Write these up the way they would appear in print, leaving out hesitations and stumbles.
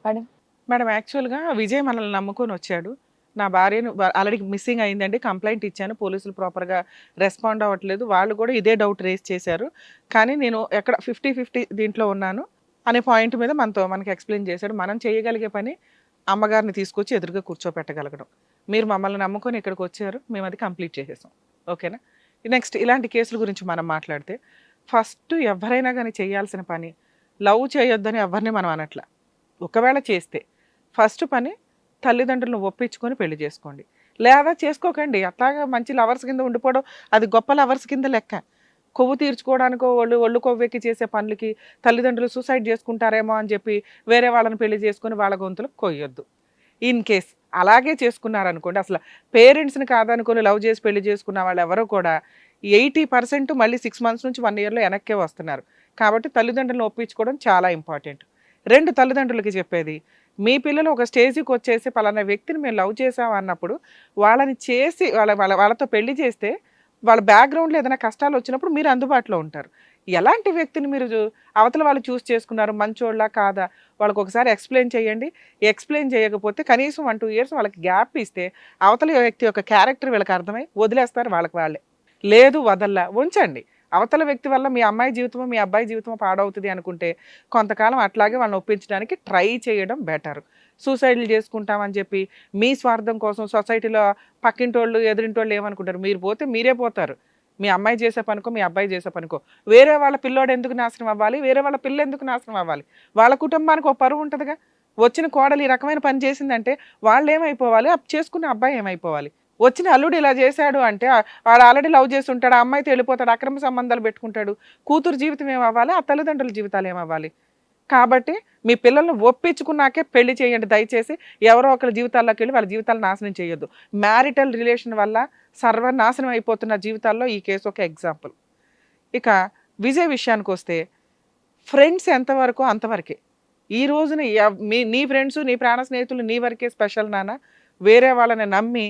Madam. Madam యాక్చువల్‌గా విజయ్ మనల్ని నమ్ముకొని వచ్చాడు. నా భార్యను ఆల్రెడీ మిస్సింగ్ అయిందండి. కంప్లెయింట్ ఇచ్చాను. పోలీసులు ప్రాపర్‌గా రెస్పాండ్ అవ్వట్లేదు. వాళ్ళు కూడా ఇదే డౌట్ రేజ్ చేశారు. కానీ నేను ఎక్కడ 50, 50 దీంట్లో ఉన్నాను అనే పాయింట్ మీద మనకి ఎక్స్‌ప్లెయిన్ చేశాడు. మనం చేయగలిగే పని అమ్మగారిని తీసుకొచ్చి ఎదురుగా కూర్చోపెట్టగలగడం. మీరు మమ్మల్ని నమ్ముకొని ఇక్కడికొచ్చారు. మేము అది కంప్లీట్ చేసేసాం. ఓకేనా? నెక్స్ట్ ఇలాంటి కేసుల గురించి మనం మాట్లాడితే ఫస్ట్ ఎవ్వరైనా గాని చేయాల్సిన పని లవ్ చేయొద్దని ఎవరిని మనం అనట్ల. ఒకవేళ చేస్తే ఫస్ట్ పని తల్లిదండ్రులను ఒప్పించుకొని పెళ్లి చేసుకోండి. లేదా చేసుకోకండి. అట్లాగా మంచి లవర్స్ కింద ఉండిపోవడం అది గొప్ప లవర్స్ కింద లెక్క. కొవ్వు తీర్చుకోవడానికో ఒళ్ళు కొవ్వెక్కి చేసే పనులకి తల్లిదండ్రులు సూసైడ్ చేసుకుంటారేమో అని చెప్పి వేరే వాళ్ళని పెళ్లి చేసుకొని వాళ్ళ గొంతులకు కొయ్యొద్దు. ఇన్ కేస్ అలాగే చేసుకున్నారనుకోండి, అసలు పేరెంట్స్‌ని కాదనుకొని లవ్ చేసి పెళ్లి చేసుకున్న వాళ్ళెవరూ కూడా 80% మళ్ళీ 6 మంత్స్ నుంచి 1 ఇయర్‌లో వెనక్కే వస్తున్నారు. కాబట్టి తల్లిదండ్రులను ఒప్పించుకోవడం చాలా ఇంపార్టెంట్. 2 తల్లిదండ్రులకి చెప్పేది, మీ పిల్లలు ఒక స్టేజ్‌కొచ్చేసి పలానా వ్యక్తిని మేము లవ్ చేసాం అన్నప్పుడు, వాళ్ళని చేసి వాళ్ళతో పెళ్లి చేస్తే, వాళ్ళ బ్యాక్‌గ్రౌండ్‌లో ఏదైనా కష్టాలొచ్చినప్పుడు మీరు అందుబాటులో ఉంటారు. ఎలాంటి వ్యక్తిని మీరు అవతల వాళ్ళు చూజ్ చేసుకున్నారు, మంచోళ్ళా కాదా? వాళ్ళకొకసారి ఎక్స్‌ప్లెయిన్ చేయండి. ఎక్స్‌ప్లెయిన్ చేయకపోతే కనీసం 1, 2 ఇయర్స్ వాళ్ళకి గ్యాప్ ఇస్తే, అవతల వ్యక్తి యొక్క క్యారెక్టర్ వీళ్ళకి అర్థమై వదిలేస్తారు వాళ్ళకి వాళ్ళే. లేదు వదల్లా ఉంచండి. అవతల వ్యక్తి వల్ల మీ అమ్మాయి జీవితమో, మీ అబ్బాయి జీవితమో పాడవుతది అనుకుంటే, కొంతకాలం అట్లాగే వాళ్ళని ఒప్పించడానికి ట్రై చేయడం బెటర్. సూసైడ్‌లు చేసుకుంటామని చెప్పి, మీ స్వార్థం కోసం సొసైటీలో పక్కింటోళ్ళు, ఎదురింటోళ్ళు ఏమనుకుంటారు? మీరు పోతే మీరే పోతారు. మీ అమ్మాయి చేసే పనికో, మీ అబ్బాయి చేసే పనికో. వేరే వాళ్ళ పిల్లోడు ఎందుకు నాశనం అవ్వాలి? వేరే వాళ్ళ పిల్ల ఎందుకు నాశనం అవ్వాలి? వాళ్ళ కుటుంబానికి ఒక పరువు ఉంటదిగా. వచ్చిన కోడలు ఈ రకమైన పని చేసిందంటే వాళ్ళేమైపోవాలి? చేసుకున్న అబ్బాయి ఏమైపోవాలి? వచ్చిన అల్లుడు ఇలా చేశాడు అంటే వాడు ఆల్రెడీ లవ్ చేసి ఉంటాడు. ఆ అమ్మాయితో వెళ్ళిపోతాడు. అక్రమ సంబంధాలు పెట్టుకుంటాడు. కూతురు జీవితం ఏమవ్వాలి? ఆ తల్లిదండ్రుల జీవితాలు ఏమవ్వాలి? కాబట్టి మీ పిల్లల్ని ఒప్పించుకున్నాకే పెళ్లి చేయండి దయచేసి. ఎవరో ఒకరి జీవితాల్లోకి వెళ్ళి వాళ్ళ జీవితాలు నాశనం చేయొద్దు. మ్యారిటల్ రిలేషన్ వల్ల సర్వనాశనం అయిపోతున్న జీవితాల్లో ఈ కేసు ఒక ఎగ్జాంపుల్. ఇక విజయ్ విషయానికొస్తే ఫ్రెండ్స్ ఎంతవరకో అంతవరకే. ఈ రోజున నీ ఫ్రెండ్స్, నీ ప్రాణ స్నేహితులు నీ వరకే స్పెషల్ నాన్న. వేరే వాళ్ళని నమ్మి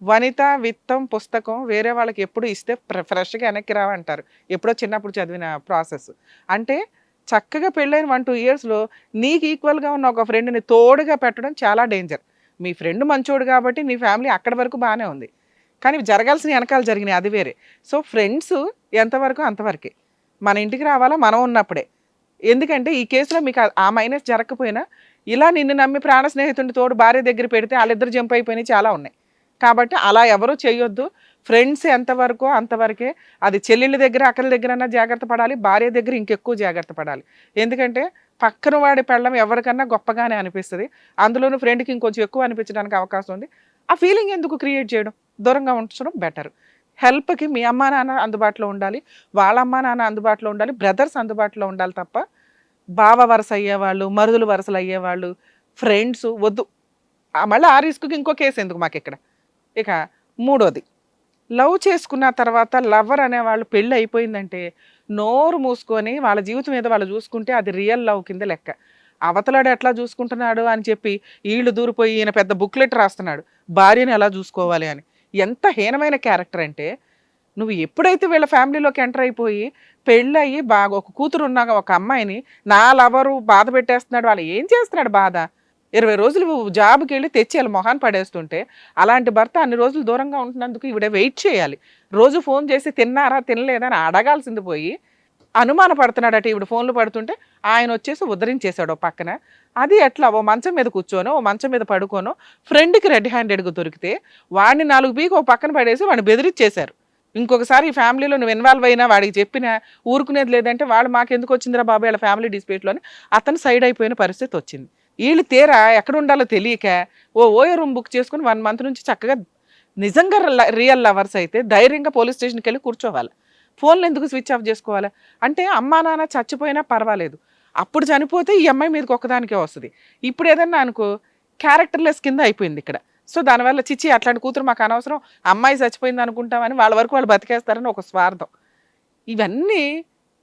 వనిత విత్తం పుస్తకం వేరే వాళ్ళకి ఎప్పుడు ఇస్తే ఫ్రెష్‌గా వెనక్కి రావంటారు. ఎప్పుడో చిన్నప్పుడు చదివిన ప్రాసెస్. అంటే చక్కగా పెళ్ళైన 1, 2 ఇయర్స్‌లో నీకు ఈక్వల్‌గా ఉన్న ఒక ఫ్రెండ్‌ని తోడుగా పెట్టడం చాలా డేంజర్. మీ ఫ్రెండ్ మంచోడు కాబట్టి నీ ఫ్యామిలీ అక్కడి వరకు బానే ఉంది. కానీ జరగాల్సిన వెనకాల జరిగినాయి అది వేరే. సో, ఫ్రెండ్స్ ఎంతవరకో అంతవరకే. మన ఇంటికి రావాలా మనం ఉన్నప్పుడే. ఎందుకంటే ఈ కేసులో మీకు ఆ మైనస్ జరగకపోయినా ఇలా నిన్ను నమ్మి ప్రాణ స్నేహితుడిని తోడు భార్య దగ్గర పెడితే ఆళ్ళిద్దరు జంప్ అయిపోయినయి చాలా ఉన్నాయి. కాబట్టి అలా ఎవరు చేయొద్దు. ఫ్రెండ్స్ ఎంతవరకో అంతవరకే. అది చెల్లెళ్ళ దగ్గర, అక్కల దగ్గరన్నా జాగ్రత్త పడాలి. భార్య దగ్గర ఇంకెక్కువ జాగ్రత్త పడాలి. ఎందుకంటే పక్కన వాడి పెళ్ళం ఎవరికన్నా గొప్పగానే అనిపిస్తది. అందులోనూ ఫ్రెండ్‌కి ఇంకొంచెం ఎక్కువ అనిపించడానికి అవకాశం ఉంది. ఆ ఫీలింగ్ ఎందుకు క్రియేట్ చేయడం? దూరంగా ఉంచడం బెటర్. హెల్ప్‌కి మీ అమ్మా, నాన్న అందుబాటులో ఉండాలి. వాళ్ళ అమ్మా, నాన్న అందుబాటులో ఉండాలి. బ్రదర్స్ అందుబాటులో ఉండాలి తప్ప, బావ వరస అయ్యేవాళ్ళు, మరుదులు వరసలు అయ్యేవాళ్ళు, ఫ్రెండ్స్ వద్దు. మళ్ళీ ఆ రిస్క్‌కి ఇంకో కేస్ ఎందుకు మాకిక్కడ. ఇక మూడోది, లవ్ చేసుకున్న తర్వాత లవర్ అనేవాళ్ళు పెళ్ళి అయిపోయిందంటే నోరు మూసుకొని వాళ్ళ జీవితం ఏదో వాళ్ళు చూసుకుంటే అది రియల్ లవ్ కింద లెక్క. అవతలాడు ఎట్లా చూసుకుంటున్నాడు అని చెప్పి ఈళ్ళు దూరిపోయి ఈయన పెద్ద బుక్లెట్ రాస్తున్నాడు భార్యని ఎలా చూసుకోవాలి అని. ఎంత హీనమైన క్యారెక్టర్ అంటే, నువ్వు ఎప్పుడైతే వీళ్ళ ఫ్యామిలీలోకి ఎంటర్ అయిపోయి పెళ్ళయ్యి బాగా ఒక కూతురు ఉన్నాక ఒక అమ్మాయిని నా లవరు బాధ పెట్టేస్తున్నాడు, వాళ్ళు ఏం చేస్తున్నాడు బాధ? 20 రోజులు జాబ్‌కి వెళ్ళి తెచ్చి ఆళ్ళ మొహాన పడేస్తుంటే, అలాంటి భర్త అన్ని రోజులు దూరంగా ఉంటున్నందుకు ఈవిడ వెయిట్ చేయాలి. రోజు ఫోన్ చేసి తిన్నారా? తినలేదా? అని అడగాల్సింది పోయి, అనుమాన పడుతున్నాడట ఈవిడ ఫోన్‌లు పడుతుంటే, ఆయనొచ్చేసి ఉద్ధరించేసాడు ఓ పక్కన. అది ఎట్లా? ఓ మంచం మీద కూర్చోనో, ఓ మంచం మీద పడుకోనో, ఫ్రెండ్‌కి రెడ్ హ్యాండెడ్‌గా దొరికితే, వాడిని 4 పీకి ఓ పక్కన పడేసి వాడిని బెదిరిచ్చేశారు. ఇంకొకసారి ఈ ఫ్యామిలీలో నువ్వు ఇన్వాల్వ్ అయినా వాడికి చెప్పినా ఊరుకునేది లేదంటే, వాళ్ళు మాకెందుకు వచ్చిందిరా బాబు ఈళ్ళ ఫ్యామిలీ డిస్ప్యూట్‌లో అని అతను సైడ్ అయిపోయిన పరిస్థితి వచ్చింది. ఈళ్ళు తీరా ఎక్కడుండాలో తెలియక ఓయో రూమ్ బుక్ చేసుకొని 1 మంత్ నుంచి చక్కగా నిజంగా రియల్ లవర్స్ అయితే ధైర్యంగా పోలీస్ స్టేషన్‌కి వెళ్ళి కూర్చోవాలి. ఫోన్లు ఎందుకు స్విచ్ ఆఫ్ చేసుకోవాలి? అంటే అమ్మా నాన్న చచ్చిపోయినా పర్వాలేదు. అప్పుడు చనిపోతే ఈ అమ్మాయి మీదకి ఒక్కదానికే వస్తది. ఇప్పుడు ఏదన్నా అనుకో క్యారెక్టర్‌లెస్ కింద అయిపోయింది ఇక్కడ. సో దానివల్ల చిచ్చి అట్లాంటి కూతురు మాకు అనవసరం, అమ్మాయి చచ్చిపోయింది అనుకుంటామని వాళ్ళ వరకు వాళ్ళు బతికేస్తారని ఒక స్వార్థం. ఇవన్నీ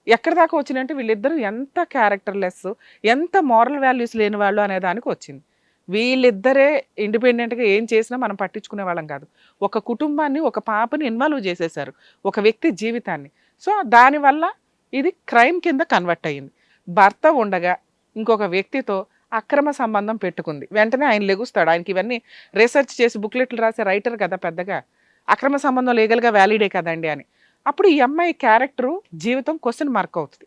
ఎక్కడి దాకా వచ్చినాయంటే వీళ్ళిద్దరూ ఎంత క్యారెక్టర్‌లెస్, ఎంత మోరల్ వాల్యూస్ లేని వాళ్ళు అనే దానికి వచ్చింది. వీళ్ళిద్దరే ఇండిపెండెంట్‌గా ఏం చేసినా మనం పట్టించుకునే వాళ్ళం కాదు. ఒక కుటుంబాన్ని, ఒక పాపని ఇన్వాల్వ్ చేసేశారు. ఒక వ్యక్తి జీవితాన్ని. సో దానివల్ల ఇది క్రైమ్ కింద కన్వర్ట్ అయ్యింది. భర్త ఉండగా ఇంకొక వ్యక్తితో అక్రమ సంబంధం పెట్టుకుంది. వెంటనే ఆయన లెగుస్తాడు. ఆయనకి ఇవన్నీ రీసెర్చ్ చేసి బుక్లెట్లు రాసే రైటర్ కదా పెద్దగా. అక్రమ సంబంధం లీగల్గా వ్యాలిడే కదండి అని. అప్పుడు ఈ అమ్మాయి క్యారెక్టరు జీవితం క్వశ్చన్ మార్క్ అవుతుంది.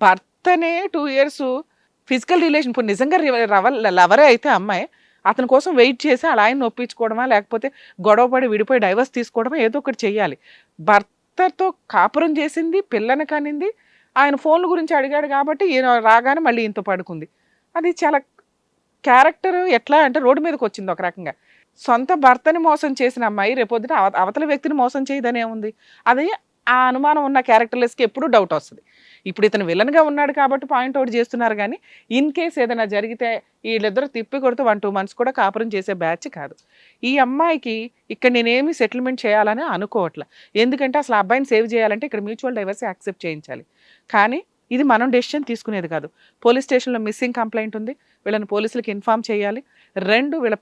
భర్తనే 2 years ఫిజికల్ రిలేషన్, ఇప్పుడు నిజంగా లవరే అయితే అమ్మాయి అతని కోసం వెయిట్ చేసి అలా ఆయన ఒప్పించుకోవడమా, లేకపోతే గొడవపడి విడిపోయి డైవర్స్ తీసుకోవడమా, ఏదో ఒకటి చెయ్యాలి. భర్తతో కాపురం చేసింది, పిల్లని కనింది, ఆయన ఫోన్ల గురించి అడిగాడు కాబట్టి ఈయన రాగానే మళ్ళీ ఇంత పడుకుంది. అది చాలా క్యారెక్టర్ ఎట్లా అంటే రోడ్డు మీదకి వచ్చింది ఒక రకంగా. సొంత భర్తని మోసం చేసిన అమ్మాయి రేపొద్దున అవతల వ్యక్తిని మోసం చేయదనే ఉంది. అది ఆ అనుమానం ఉన్న క్యారెక్టర్లెస్కి ఎప్పుడూ డౌట్ వస్తుంది. ఇప్పుడు ఇతను విలన్గా ఉన్నాడు కాబట్టి పాయింట్అవుట్ చేస్తున్నారు, కానీ ఇన్ కేస్ ఏదైనా జరిగితే వీళ్ళిద్దరూ తిప్పి కొడుతూ 1-2 months కూడా కాపురం చేసే బ్యాచ్ కాదు. ఈ అమ్మాయికి ఇక్కడ నేనేమి సెటిల్మెంట్ చేయాలని అనుకోవట్లే. ఎందుకంటే అసలు అబ్బాయిని సేవ్ చేయాలంటే ఇక్కడ మ్యూచువల్ డైవర్స్ యాక్సెప్ట్ చేయించాలి. కానీ ఇది మనం డెసిషన్ తీసుకునేది కాదు. పోలీస్ స్టేషన్లో మిస్సింగ్ కంప్లైంట్ ఉంది, వీళ్ళని పోలీసులకి ఇన్ఫామ్ చేయాలి. 2 వీళ్ళ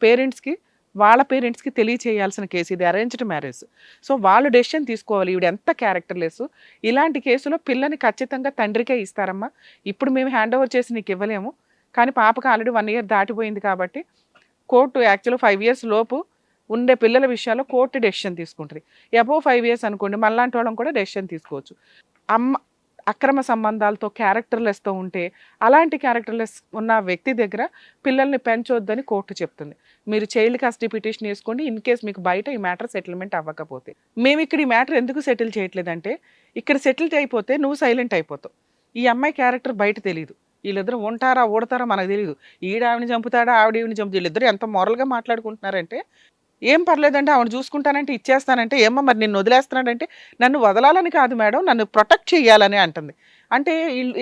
వాళ్ళ పేరెంట్స్కి తెలియచేయాల్సిన కేసు. ఇది అరేంజ్డ్ మ్యారేజ్. సో వాళ్ళు డెసిషన్ తీసుకోవాలి. ఈవిడ ఎంత క్యారెక్టర్లెస్. ఇలాంటి కేసులో పిల్లని ఖచ్చితంగా తండ్రికే ఇస్తారమ్మా. ఇప్పుడు మేము హ్యాండ్ ఓవర్ చేసి నీకు ఇవ్వలేము, కానీ పాపకు ఆల్రెడీ 1 year దాటిపోయింది కాబట్టి కోర్టు యాక్చువల్గా 5 years లోపు ఉండే పిల్లల విషయాల్లో కోర్టు డెసిషన్ తీసుకుంటుంది. అబోవ్ 5 years అనుకోండి, మనలాంటి వాళ్ళం కూడా డెసిషన్ తీసుకోవచ్చు. అక్రమ సంబంధాలతో క్యారెక్టర్లెస్తో ఉంటే అలాంటి క్యారెక్టర్లెస్ ఉన్న వ్యక్తి దగ్గర పిల్లల్ని పెంచొద్దని కోర్టు చెప్తుంది. మీరు చైల్డ్ కస్టడీ పిటిషన్ వేసుకోండి ఇన్ కేస్ మీకు బయట ఈ మ్యాటర్ సెటిల్మెంట్ అవ్వకపోతే. మేము ఇక్కడ ఈ మ్యాటర్ ఎందుకు సెటిల్ చేయట్లేదంటే ఇక్కడ సెటిల్ అయిపోతే నువ్వు సైలెంట్ అయిపోతావు. ఈ అమ్మాయి క్యారెక్టర్ బయట తెలియదు. వీళ్ళిద్దరు ఉంటారా ఓడతారా మనకు తెలియదు. ఆవిడని చంపుతాడా ఈవిని చంపుతాడు. వీళ్ళిద్దరు ఎంత మోరల్గా మాట్లాడుకుంటున్నారంటే ఏం పర్లేదంటే ఆవిడ చూసుకుంటానంటే ఇచ్చేస్తానంటే, ఏమో మరి నిన్ను వదిలేస్తున్నాడంటే నన్ను వదలాలని కాదు మేడం, నన్ను ప్రొటెక్ట్ చేయాలని అంటుంది. అంటే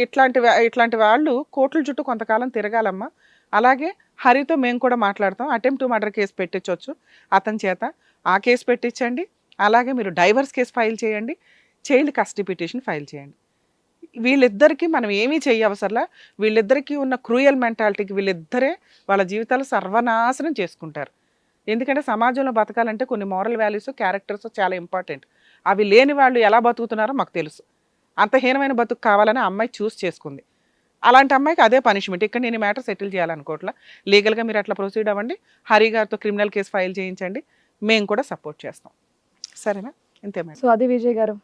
ఇట్లాంటి వాళ్ళు కోర్టుల చుట్టూ కొంతకాలం తిరగాలమ్మా. అలాగే హరితో మేము కూడా మాట్లాడతాం. అటెంప్ట్ టు మర్డర్ కేసు పెట్టించవచ్చు అతని చేత, ఆ కేసు పెట్టించండి. అలాగే మీరు డైవర్స్ కేసు ఫైల్ చేయండి, చైల్డ్ కస్టడీ పిటిషన్ ఫైల్ చేయండి. వీళ్ళిద్దరికీ మనం ఏమీ చేయవసరలా. వీళ్ళిద్దరికీ ఉన్న క్రూయల్ మెంటాలిటీకి వీళ్ళిద్దరే వాళ్ళ జీవితాలు సర్వనాశనం చేసుకుంటారు. ఎందుకంటే సమాజంలో బతకాలంటే కొన్ని మోరల్ వాల్యూస్, క్యారెక్టర్స్ చాలా ఇంపార్టెంట్. అవి లేని వాళ్ళు ఎలా బతుకుతున్నారో మాకు తెలుసు. అంత హీనమైన బతుకు కావాలని అమ్మాయి చూస్ చేసుకుంది. అలాంటి అమ్మాయికి అదే పనిష్మెంట్. ఇక్కడ నేను ఈ మ్యాటర్ సెటిల్ చేయాలనుకోవట్లా. లీగల్గా మీరు అట్లా ప్రొసీడ్ అవ్వండి, హరి గారితో క్రిమినల్ కేసు ఫైల్ చేయించండి, మేము కూడా సపోర్ట్ చేస్తాం. సరేనా? ఇంతే మేడం. సో అది విజయ్ గారు,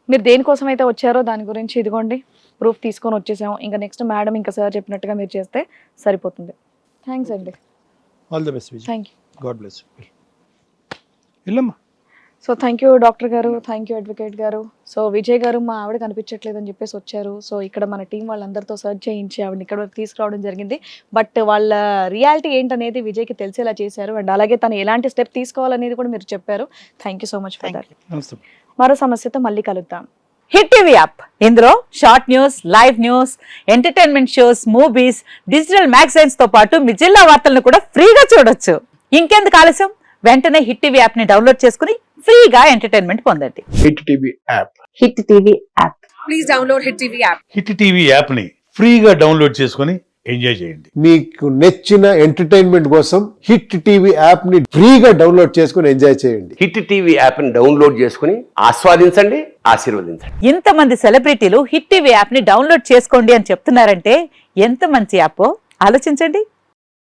మీరు దేనికోసం అయితే వచ్చారో దాని గురించి ఇదిగోండి ప్రూఫ్ తీసుకొని వచ్చేసాం. ఇంకా నెక్స్ట్ మేడం ఇంకా సార్ చెప్పినట్టుగా మీరు చేస్తే సరిపోతుంది. థ్యాంక్స్ అండి. All the best Vijay. Thank you. God bless you. వెళ్ళమ్మా. సో థ్యాంక్ యూ డాక్టర్ గారు, థ్యాంక్ యూ అడ్వకేట్ గారు. సో విజయ్ గారు మా ఆవిడ కనిపించట్లేదు అని చెప్పేసి వచ్చారు. సో ఇక్కడ మన టీం వాళ్ళందరితో సర్చ్ చేయించి ఆవిడని ఇక్కడ వరకు తీసుకురావడం జరిగింది. బట్ వాళ్ళ రియాలిటీ ఏంటనేది విజయ్కి తెలిసేలా చేశారు. అండ్ అలాగే తను ఎలాంటి స్టెప్ తీసుకోవాలనేది కూడా మీరు చెప్పారు. Thank you so much for that. నమస్తే. మరో సమస్యతో మళ్ళీ కలుద్దాం. హిట్ టీవీ యాప్, ఇందులో short news, live news, entertainment shows, movies, digital magazines తో పాటు మీ జిల్లా వార్తలను కూడా ఫ్రీగా చూడొచ్చు. ఇంకెందుకు ఆలస్యం, వెంటనే హిట్ టీవీ యాప్ ని డౌన్లోడ్ చేసుకుని ఫ్రీగా ఎంటర్టైన్మెంట్ పొందండి. Hit TV app. Hit TV app. Please download hit TV app. Hit TV app ని ఫ్రీగా డౌన్లోడ్ చేసుకొని ఎంజాయ్ చేయండి. మీకు నచ్చిన ఎంటర్టైన్మెంట్ కోసం హిట్ టీవీ యాప్ ని ఫ్రీగా డౌన్లోడ్ చేసుకొని ఎంజాయ్ చేయండి. హిట్ టీవీ యాప్ ని డౌన్లోడ్ చేసుకుని ఆస్వాదించండి, ఆశీర్వదించండి. ఇంతమంది సెలబ్రిటీలు హిట్ టీవీ యాప్ ని డౌన్లోడ్ చేసుకోండి అని చెప్తున్నారంటే ఎంత మంచి యాప్ ఆలోచించండి.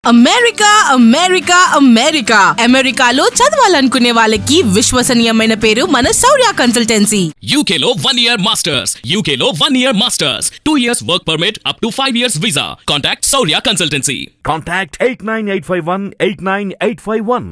అమెరికా అమెరికా అమెరికా అమెరికాలో చదవాలనుకునే వాళ్ళకి విశ్వసనీయమైన పేరు మన శౌర్య కన్సల్టెన్సీ. UK లో 1 year masters. UK లో 1 year masters. 2 years work permit up to 5 years visa. Contact Saurya Consultancy. Contact 89851 89851.